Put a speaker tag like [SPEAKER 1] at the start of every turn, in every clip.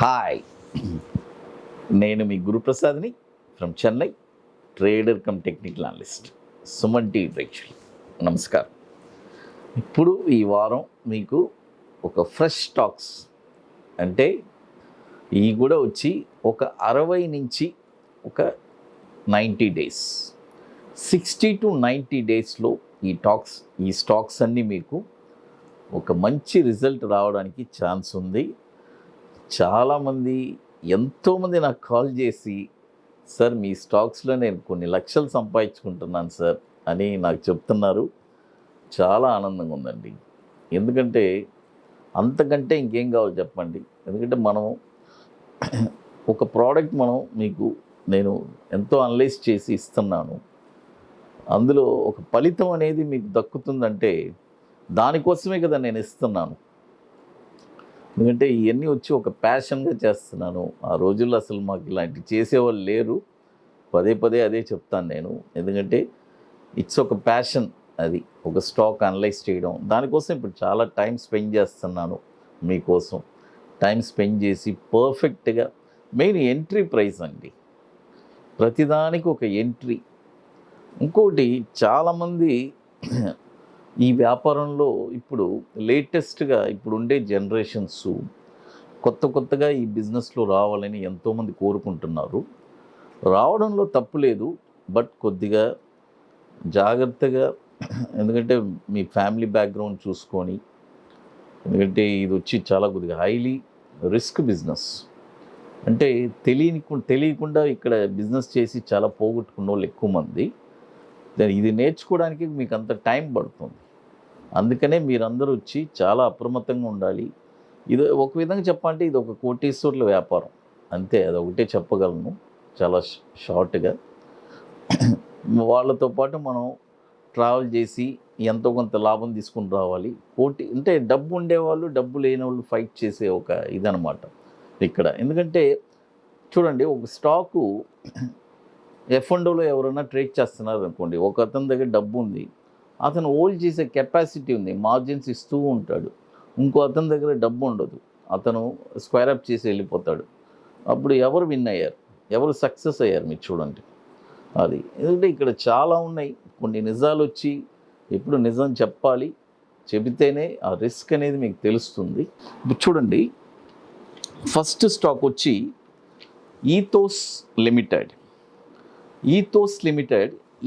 [SPEAKER 1] Hi, నేను మీ గురుప్రసాద్ని from Chennai, trader cum technical analyst, Suman TV ప్రేక్షకులు నమస్కారం. ఇప్పుడు ఈ వారం మీకు ఒక ఫ్రెష్ స్టాక్స్ అంటే ఇవి కూడా వచ్చి ఒక 60 నుంచి ఒక 90 డేస్, 60 to 90 డేస్లో ఈ స్టాక్స్ అన్నీ మీకు ఒక మంచి రిజల్ట్ రావడానికి ఛాన్స్ ఉంది. చాలామంది ఎంతోమంది నాకు కాల్ చేసి, సార్ మీ స్టాక్స్లో నేను కొన్ని లక్షలు సంపాదించుకుంటున్నాను సార్ అని నాకు చెప్తున్నారు. చాలా ఆనందంగా ఉందండి. ఎందుకంటే అంతకంటే ఇంకేం కావాలి చెప్పండి. ఎందుకంటే మనం ఒక ప్రోడక్ట్ నేను ఎంతో అనలైజ్ చేసి ఇస్తున్నాను. అందులో ఒక ఫలితం అనేది మీకు దక్కుతుందంటే దానికోసమే కదా నేను ఇస్తున్నాను. ఎందుకంటే ఇవన్నీ వచ్చి ఒక ప్యాషన్గా చేస్తున్నాను. ఆ రోజుల్లో అసలు మాకు ఇలాంటివి చేసేవాళ్ళు లేరు. పదే పదే అదే చెప్తాను నేను. ఎందుకంటే ఇట్స్ ఒక ప్యాషన్. అది ఒక స్టాక్ అనలైజ్ చేయడం, దానికోసం ఇప్పుడు చాలా టైం స్పెండ్ చేస్తున్నాను. మీకోసం టైం స్పెండ్ చేసి పర్ఫెక్ట్గా మెయిన్ ఎంట్రీ ప్రైస్ అండి, ప్రతిదానికి ఒక ఎంట్రీ. ఇంకోటి చాలామంది ఈ వ్యాపారంలో ఇప్పుడు లేటెస్ట్గా ఇప్పుడుండే జనరేషన్స్ కొత్తగా ఈ బిజినెస్లో రావాలని ఎంతోమంది కోరుకుంటున్నారు. రావడంలో తప్పు లేదు, బట్ కొద్దిగా జాగ్రత్తగా, ఎందుకంటే మీ ఫ్యామిలీ బ్యాక్గ్రౌండ్ చూసుకొని, ఎందుకంటే ఇది వచ్చి చాలా కొద్దిగా హైలీ రిస్క్ బిజినెస్. అంటే తెలియకుండా ఇక్కడ బిజినెస్ చేసి చాలా పోగొట్టుకున్న వాళ్ళు ఎక్కువ మంది. ఇది నేర్చుకోవడానికి మీకు అంత టైం పడుతుంది. అందుకనే మీరందరూ వచ్చి చాలా అప్రమత్తంగా ఉండాలి. ఇది ఒక విధంగా చెప్పాలంటే ఇది ఒక కోటీశ్వర్ల వ్యాపారం అంతే, అదొకటే చెప్పగలను చాలా షార్ట్గా. వాళ్ళతో పాటు మనం ట్రావెల్ చేసి ఎంతో కొంత లాభం తీసుకుని రావాలి. అంటే డబ్బు ఉండేవాళ్ళు, డబ్బు లేని వాళ్ళు ఫైట్ చేసే ఒక ఇదనమాట ఇక్కడ. ఎందుకంటే చూడండి, ఒక స్టాకు F&Oలో ఎవరైనా ట్రేడ్ చేస్తున్నారు అనుకోండి, ఒక అతని దగ్గర డబ్బు ఉంది, అతను హోల్డ్ చేసే కెపాసిటీ ఉంది, మార్జిన్స్ ఇస్తూ ఉంటాడు. ఇంకో అతని దగ్గర డబ్బు ఉండదు, అతను స్క్వేర్ అప్ చేసి వెళ్ళిపోతాడు. అప్పుడు ఎవరు విన్ అయ్యారు, ఎవరు సక్సెస్ అయ్యారు మీరు చూడండి. అది ఎందుకంటే ఇక్కడ చాలా ఉన్నాయి. కొన్ని నిజాలు వచ్చి ఎప్పుడు నిజం చెప్పాలి, చెబితేనే ఆ రిస్క్ అనేది మీకు తెలుస్తుంది. ఇప్పుడు చూడండి, ఫస్ట్ స్టాక్ వచ్చి ఈథోస్ లిమిటెడ్.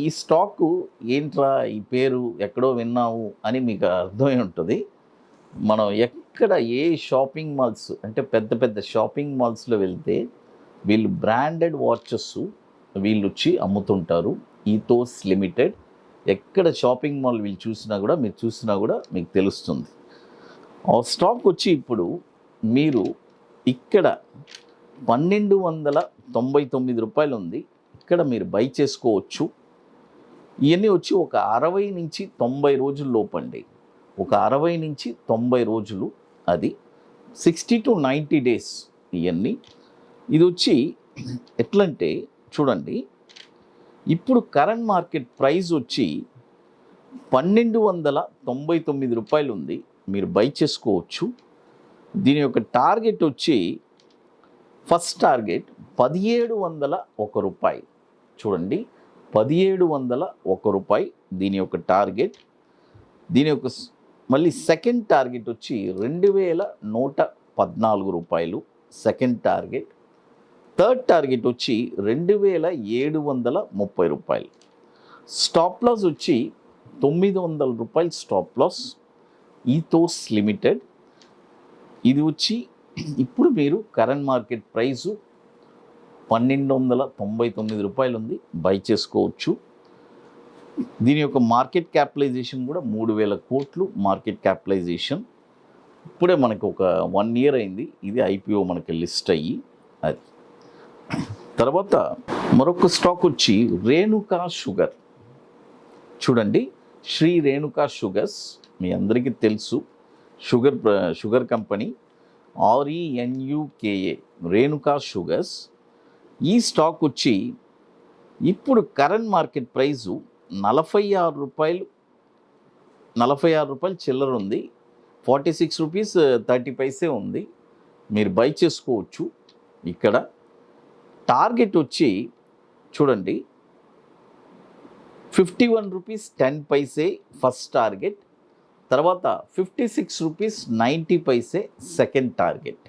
[SPEAKER 1] ఈ స్టాకు ఏంట్రా, ఈ పేరు ఎక్కడో విన్నాము అని మీకు అర్థమై ఉంటుంది. మనం ఎక్కడ ఏ షాపింగ్ మాల్స్ అంటే పెద్ద షాపింగ్ మాల్స్లో వెళ్తే వీళ్ళు బ్రాండెడ్ వాచెస్ వీళ్ళు వచ్చి అమ్ముతుంటారు. ఈథోస్ లిమిటెడ్ ఎక్కడ షాపింగ్ మాల్ మీరు చూసినా కూడా మీకు తెలుస్తుంది. ఆ స్టాక్ వచ్చి ఇప్పుడు మీరు ఇక్కడ 1299 రూపాయలు ఉంది. ఇక్కడ మీరు బై చేసుకోవచ్చు. ఇవన్నీ వచ్చి ఒక 60 నుంచి 90 రోజుల లోపండి. ఒక 60 నుంచి 90 రోజులు, అది 60 to 90 డేస్ ఇవన్నీ. ఇది వచ్చి ఎట్లంటే చూడండి, ఇప్పుడు కరెంట్ మార్కెట్ ప్రైస్ వచ్చి 1299 రూపాయలు ఉంది, మీరు బై చేసుకోవచ్చు. దీని యొక్క టార్గెట్ వచ్చి ఫస్ట్ టార్గెట్ 1701 రూపాయి. చూడండి, 1701 రూపాయి దీని యొక్క టార్గెట్. దీని యొక్క మళ్ళీ సెకండ్ టార్గెట్ వచ్చి 2114 రూపాయలు సెకండ్ టార్గెట్. థర్డ్ టార్గెట్ వచ్చి 2730 రూపాయలు. స్టాప్ లాస్ వచ్చి 900 రూపాయలు స్టాప్ లాస్. ఈథోస్ లిమిటెడ్ ఇది వచ్చి ఇప్పుడు మీరు కరెంట్ మార్కెట్ ప్రైసు 1299 రూపాయలు ఉంది, బై చేసుకోవచ్చు. దీని యొక్క మార్కెట్ క్యాపిటలైజేషన్ కూడా 3000 కోట్లు మార్కెట్ క్యాపిటలైజేషన్. ఇప్పుడే మనకు ఒక 1 year అయింది ఇది ఐపీఓ మనకి లిస్ట్ అయ్యి. అది తర్వాత మరొక స్టాక్ వచ్చి రేణుకా షుగర్. చూడండి, శ్రీ రేణుకా షుగర్స్ మీ అందరికీ తెలుసు, sugar company, RENUKA Renuka sugars. ఈ స్టాక్ వచ్చి ఇప్పుడు కరెంట్ మార్కెట్ ప్రైజు 46 రూపాయలు చిల్లర ఉంది. 46 రూపీస్ 30 పైసే ఉంది. మీరు బై చేసుకోవచ్చు. ఇక్కడ టార్గెట్ వచ్చి చూడండి 51 రూపీస్ 10 పైసే ఫస్ట్ టార్గెట్, తర్వాత 56 రూపీస్ 90 పైసే సెకండ్ టార్గెట్.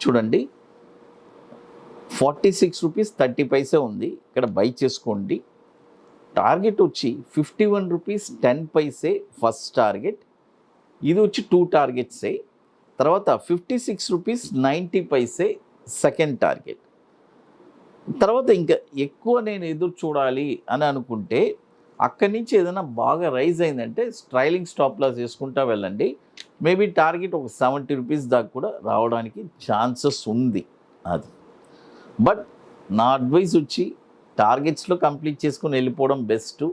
[SPEAKER 1] చూడండి 46 రూపీస్ 30 పైసే ఉంది, ఇక్కడ బై చేసుకోండి. టార్గెట్ వచ్చి 51 రూపీస్ 10 పైసే ఫస్ట్ టార్గెట్, ఇది వచ్చి 2 టార్గెట్సే. తర్వాత 56 రూపీస్ 90 పైసే సెకండ్ టార్గెట్. తర్వాత ఇంకా ఎక్కువ నేను ఎదురు చూడాలి అని అనుకుంటే అక్కడి నుంచి ఏదైనా బాగా రైజ్ అయిందంటే ట్రైలింగ్ స్టాప్ లాస్ వేసుకుంటా వెళ్ళండి. మేబీ టార్గెట్ ఒక 70 రూపీస్ దాకా కూడా రావడానికి ఛాన్సెస్ ఉంది. అది బట్ నా అడ్వైస్ వచ్చి టార్గెట్స్లో కంప్లీట్ చేసుకుని వెళ్ళిపోవడం బెస్ట్.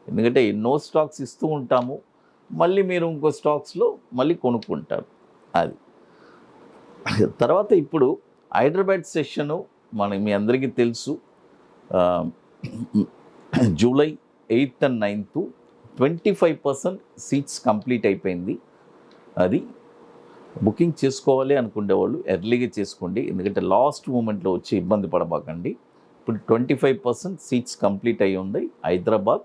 [SPEAKER 1] ఎందుకంటే ఎన్నో స్టాక్స్ ఇస్తూ ఉంటాము, మళ్ళీ మీరు ఇంకో స్టాక్స్లో మళ్ళీ కొనుక్కుంటారు. అది తర్వాత ఇప్పుడు హైదరాబాద్ సెషను మీ అందరికీ తెలుసు. July 8th and 9th 25% seats complete అయిపోయింది. అది బుకింగ్ చేసుకోవాలి అనుకునే వాళ్ళు ఎర్లీగా చేసుకోండి, ఎందుకంటే లాస్ట్ మూమెంట్లో వచ్చి ఇబ్బంది పడబాకండి. ఇప్పుడు 25% సీట్స్ కంప్లీట్ అయ్యి ఉంది Hyderabad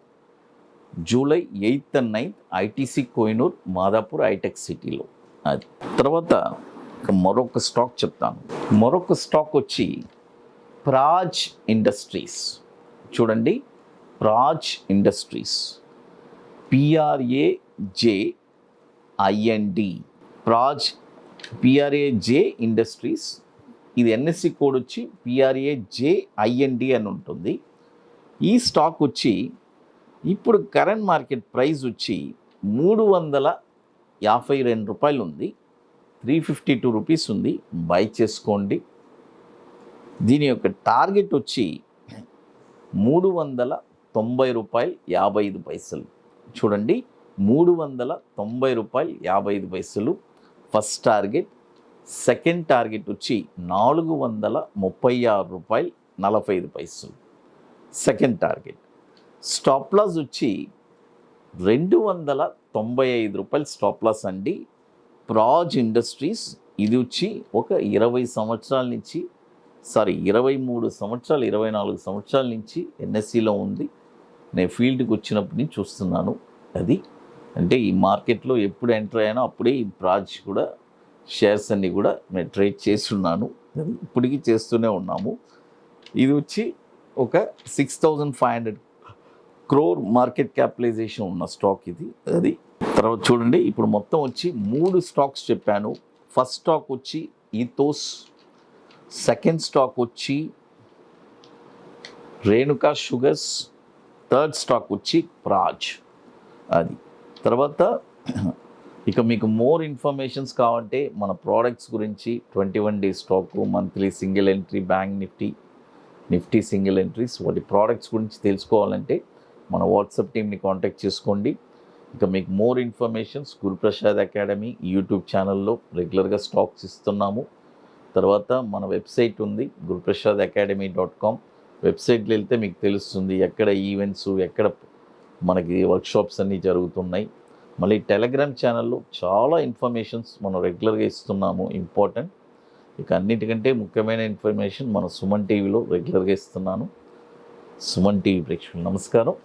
[SPEAKER 1] July 8th and 9th ITC Kohinoor Madhapur Hitec సిటీలో. అది తర్వాత మరొక స్టాక్ చెప్తాను. మరొక స్టాక్ వచ్చి ప్రాజ్ ఇండస్ట్రీస్. చూడండి Praj industries, PRAJIND, Praj PRAJ industries. ఇది ఎన్ఎస్సి కోడ్ వచ్చి PRAJIND అని ఉంటుంది. ఈ స్టాక్ వచ్చి ఇప్పుడు కరెంట్ మార్కెట్ ప్రైస్ వచ్చి 352 రూపాయలు ఉంది, 352 రూపీస్ ఉంది, బై చేసుకోండి. దీని యొక్క టార్గెట్ వచ్చి 390 రూపాయలు 55 పైసలు. చూడండి 390 రూపాయలు 55 పైసలు ఫస్ట్ టార్గెట్. సెకండ్ టార్గెట్ వచ్చి 436 రూపాయలు 45 పైసలు సెకండ్ టార్గెట్. స్టాప్ లాస్ వచ్చి 295 రూపాయలు స్టాప్ లాస్ అండి. ప్రాజ్ ఇండస్ట్రీస్ ఇది వచ్చి ఒక 23 సంవత్సరాల నుంచి 24 సంవత్సరాల నుంచి ఎన్ఎస్సిలో ఉంది. నేను ఫీల్డ్కి వచ్చినప్పటి నుంచి చూస్తున్నాను. అది అంటే ఈ మార్కెట్లో ఎప్పుడు ఎంటర్ అయ్యానో అప్పుడే ఈ ప్రాజ్ కూడా షేర్స్ అన్నీ కూడా నేను ట్రేడ్ చేస్తున్నాను, ఇప్పటికీ చేస్తూనే ఉన్నాము. ఇది వచ్చి ఒక 6,500 crore మార్కెట్ క్యాపిటలైజేషన్ ఉన్న స్టాక్ ఇది. అది తర్వాత చూడండి ఇప్పుడు మొత్తం వచ్చి 3 స్టాక్స్ చెప్పాను. ఫస్ట్ స్టాక్ వచ్చి ఈథోస్, సెకండ్ స్టాక్ వచ్చి రేణుకా షుగర్స్, థర్డ్ స్టాక్ వచ్చి ప్రాజ్. అది తర్వాత ఇక మీకు మోర్ ఇన్ఫర్మేషన్స్ కావాలంటే మన ప్రోడక్ట్స్ గురించి 21 days stock, monthly single entry, bank Nifty single entries, వాటి ప్రోడక్ట్స్ గురించి తెలుసుకోవాలంటే మన వాట్సాప్ టీమ్ని కాంటాక్ట్ చేసుకోండి. ఇక మీకు more informations Guruprasad academy YouTube ఛానల్లో రెగ్యులర్గా స్టాక్స్ ఇస్తున్నాము. తర్వాత మన వెబ్సైట్ ఉంది guruprasadacademy.com. వెబ్సైట్లో వెళ్తే మీకు తెలుస్తుంది ఎక్కడ ఈవెంట్స్, ఎక్కడ మనకి వర్క్షాప్స్ అన్నీ జరుగుతున్నాయి. మళ్ళీ టెలిగ్రామ్ ఛానల్లో చాలా ఇన్ఫర్మేషన్స్ మనం రెగ్యులర్గా ఇస్తున్నాము, ఇంపార్టెంట్. ఇక అన్నిటికంటే ముఖ్యమైన ఇన్ఫర్మేషన్ మన సుమన్ టీవీలో రెగ్యులర్గా ఇస్తున్నాను. సుమన్ టీవీ ప్రేక్షకులు నమస్కారం.